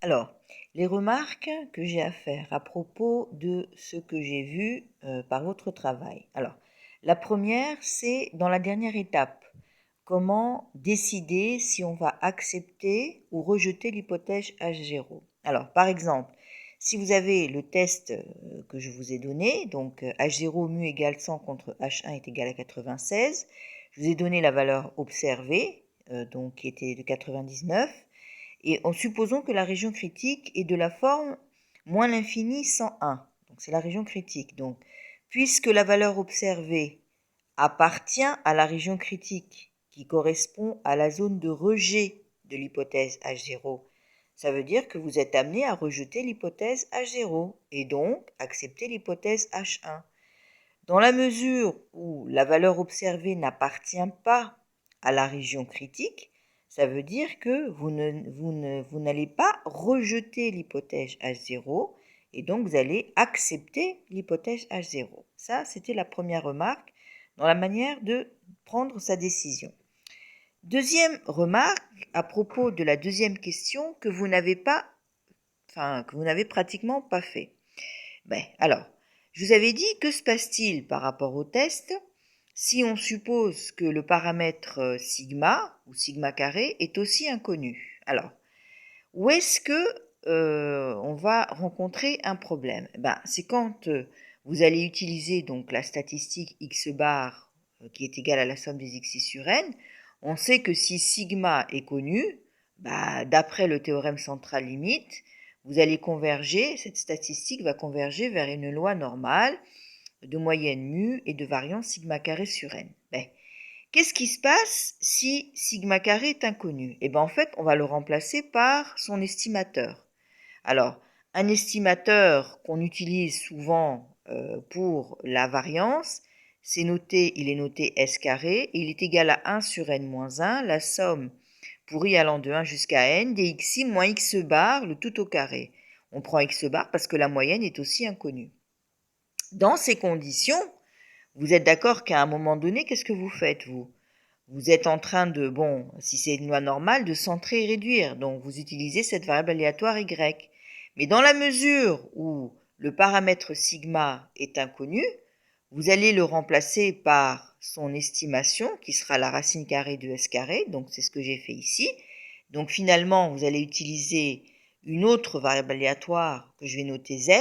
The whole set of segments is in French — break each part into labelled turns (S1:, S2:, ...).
S1: Alors, les remarques que j'ai à faire à propos de ce que j'ai vu par votre travail. Alors, la première, c'est dans la dernière étape. Comment décider si on va accepter ou rejeter l'hypothèse H0. Alors, par exemple, si vous avez le test que je vous ai donné, donc H0 mu égale 100 contre H1 est égal à 96, je vous ai donné la valeur observée, donc qui était de 99, et en supposant que la région critique est de la forme moins l'infini 101. Donc c'est la région critique. Donc, puisque la valeur observée appartient à la région critique qui correspond à la zone de rejet de l'hypothèse H0, ça veut dire que vous êtes amené à rejeter l'hypothèse H0 et donc accepter l'hypothèse H1. Dans la mesure où la valeur observée n'appartient pas à la région critique, ça veut dire que vous n'allez pas rejeter l'hypothèse H0 et donc vous allez accepter l'hypothèse H0. Ça, c'était la première remarque dans la manière de prendre sa décision. Deuxième remarque à propos de la deuxième question que vous n'avez pratiquement pas fait. Alors, je vous avais dit, que se passe-t-il par rapport au test si on suppose que le paramètre sigma, ou sigma carré, est aussi inconnu? Alors, où est-ce que on va rencontrer un problème? C'est quand vous allez utiliser donc la statistique x bar qui est égale à la somme des xi sur n. On sait que si sigma est connu, d'après le théorème central limite, vous allez converger, cette statistique va converger vers une loi normale de moyenne mu et de variance sigma carré sur n. Qu'est-ce qui se passe si sigma carré est inconnu? En fait, on va le remplacer par son estimateur. Alors, un estimateur qu'on utilise souvent pour la variance, il est noté S carré, et il est égal à 1 sur n moins 1, la somme pour i allant de 1 jusqu'à n, dxi moins x bar, le tout au carré. On prend x bar parce que la moyenne est aussi inconnue. Dans ces conditions, vous êtes d'accord qu'à un moment donné, qu'est-ce que vous faites, vous? Vous êtes en train de, si c'est une loi normale, de centrer et réduire. Donc, vous utilisez cette variable aléatoire y. Mais dans la mesure où le paramètre sigma est inconnu, vous allez le remplacer par son estimation, qui sera la racine carrée de s carré. Donc, c'est ce que j'ai fait ici. Donc, finalement, vous allez utiliser une autre variable aléatoire que je vais noter z,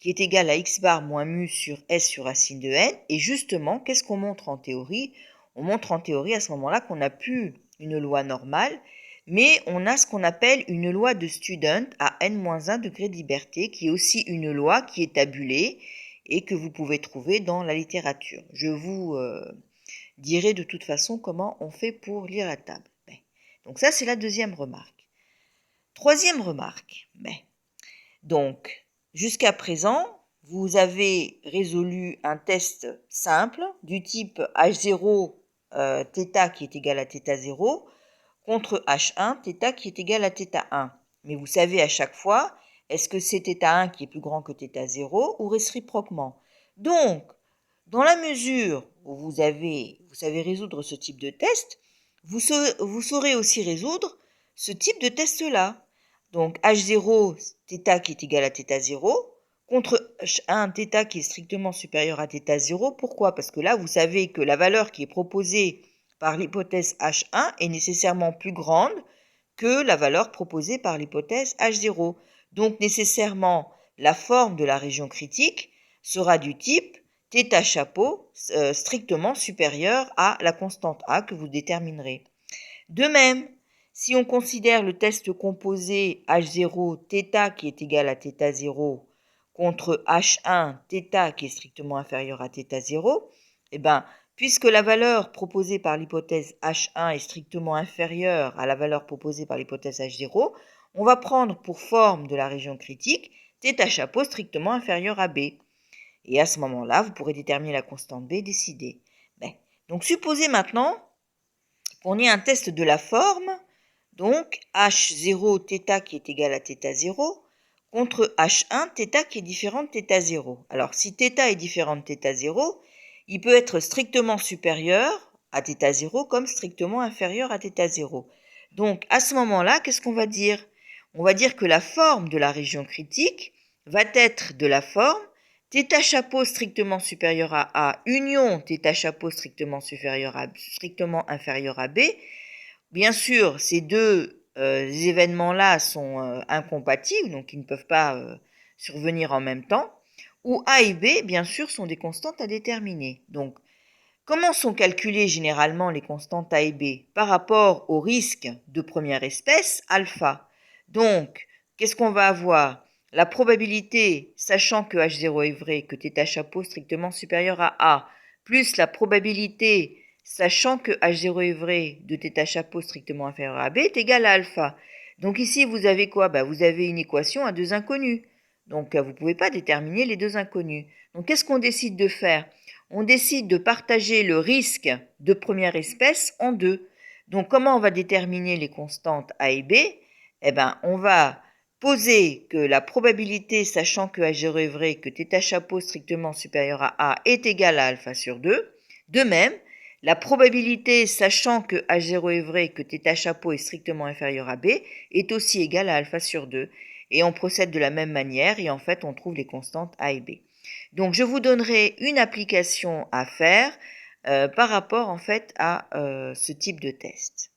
S1: qui est égale à x bar moins mu sur s sur racine de n. Et justement, qu'est-ce qu'on montre en théorie? On montre en théorie à ce moment-là qu'on n'a plus une loi normale, mais on a ce qu'on appelle une loi de Student à n-1 degré de liberté, qui est aussi une loi qui est tabulée et que vous pouvez trouver dans la littérature. Je vous dirai de toute façon comment on fait pour lire la table. Donc ça, c'est la deuxième remarque. Troisième remarque. Donc, jusqu'à présent, vous avez résolu un test simple du type H0 θ qui est égal à θ0 contre H1 θ qui est égal à θ1. Mais vous savez à chaque fois, est-ce que c'est θ1 qui est plus grand que θ0 ou réciproquement? Donc, dans la mesure où vous savez résoudre ce type de test, vous saurez aussi résoudre ce type de test-là. Donc H0 θ qui est égal à θ0 contre H1 θ qui est strictement supérieur à θ0. Pourquoi? Parce que là, vous savez que la valeur qui est proposée par l'hypothèse H1 est nécessairement plus grande que la valeur proposée par l'hypothèse H0. Donc nécessairement, la forme de la région critique sera du type θ chapeau strictement supérieur à la constante A que vous déterminerez. De même, si on considère le test composé H0 θ qui est égal à θ0 contre H1 θ qui est strictement inférieur à θ0, puisque la valeur proposée par l'hypothèse H1 est strictement inférieure à la valeur proposée par l'hypothèse H0, on va prendre pour forme de la région critique θ chapeau strictement inférieur à B. Et à ce moment-là, vous pourrez déterminer la constante B décidée. Donc supposez maintenant qu'on ait un test de la forme, donc H0 θ qui est égal à θ0 contre H1 θ qui est différent de θ0. Alors si θ est différent de θ0, il peut être strictement supérieur à θ0 comme strictement inférieur à θ0. Donc à ce moment-là, qu'est-ce qu'on va dire? on va dire que la forme de la région critique va être de la forme θ chapeau strictement supérieur à A union θ chapeau strictement inférieur à B. Bien sûr, ces deux événements-là sont incompatibles, donc ils ne peuvent pas survenir en même temps, où A et B, bien sûr, sont des constantes à déterminer. Donc, comment sont calculées généralement les constantes A et B? Par rapport au risque de première espèce, alpha. Donc, qu'est-ce qu'on va avoir? La probabilité, sachant que H0 est vrai, que θ chapeau strictement supérieur à A, plus la probabilité, sachant que H0 est vrai, de θ chapeau strictement inférieur à B, est égale à alpha. Donc ici, vous avez quoi? Vous avez une équation à deux inconnus. Donc, vous ne pouvez pas déterminer les deux inconnus. Donc, qu'est-ce qu'on décide de faire? On décide de partager le risque de première espèce en deux. Donc, comment on va déterminer les constantes A et B? On va poser que la probabilité, sachant que H0 est vrai, que θ chapeau strictement supérieur à A est égal à alpha sur 2. De même, la probabilité, sachant que H0 est vrai, que θ chapeau est strictement inférieur à B, est aussi égale à alpha sur 2. Et on procède de la même manière et en fait on trouve les constantes A et B. Donc je vous donnerai une application à faire par rapport en fait à ce type de test.